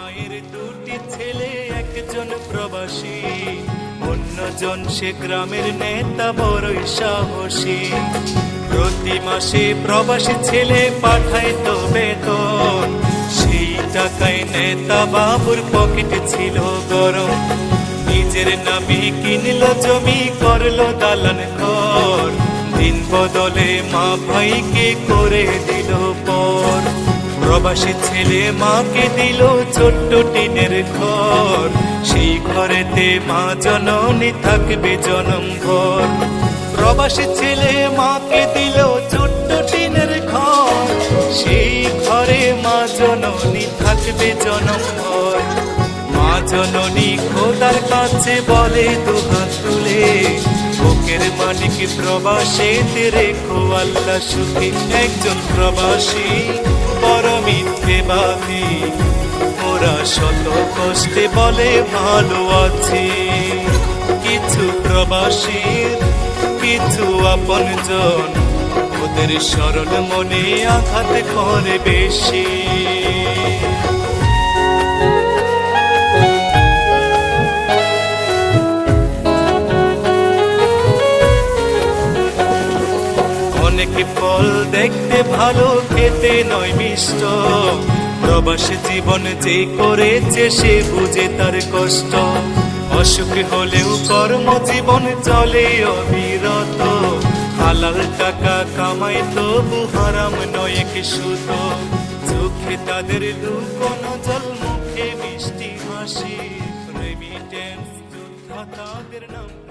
মায়ের দুটি ছেলে, একজন প্রবাসী, অন্যজন সে গ্রামের নেতা, বড়ই সাহসী। প্রতি মাসে প্রবাসী ছেলে পাঠায় তো বেতন, সেই টাকায় নেতা বাবুর পকেট ছিল গরম। নিজের নামে কিনলো জমি, করলো দালান ঘর, দিন বদলে মা ভাইকে করে দিল পর। প্রবাসী ছেলে মাকে দিল ছোট্ট টিনের ঘর, সেই ঘরেতে মা জননী থাকবে জনমভর। প্রবাসী ছেলে মাকে দিল ছোট্ট টিনের ঘর, সেই ঘরে মা জননী থাকবে জনমভর। মা জননী খোদার কাছে বলে দুহাত তুলে, বুকের মানিক প্রবাসীতে রেখো আল্লাহ সুখী। একজন প্রবাসী বড় মিথ্যেবাদী, ওরা শত কষ্টে বলে ভালো আছি। কিছু প্রবাসীর কিছু আপনজন, ওদের সরল মনে আঘাত করে বেশি। অনেক ফল দেখতে ভালো, খেতে নয় মিষ্ট, প্রবাসী জীবন যে করেছে সে বুঝে তার কষ্ট। অসুখ হলেও কর্মজীবন চলে অবিরত, হালাল টাকা কামাই তবু হারাম নয় কি সুত। চোখে তাদের লুকোনো জল, মুখে মিষ্টি হাসি, রেমিটেন্স যোদ্ধা তাদের নাম।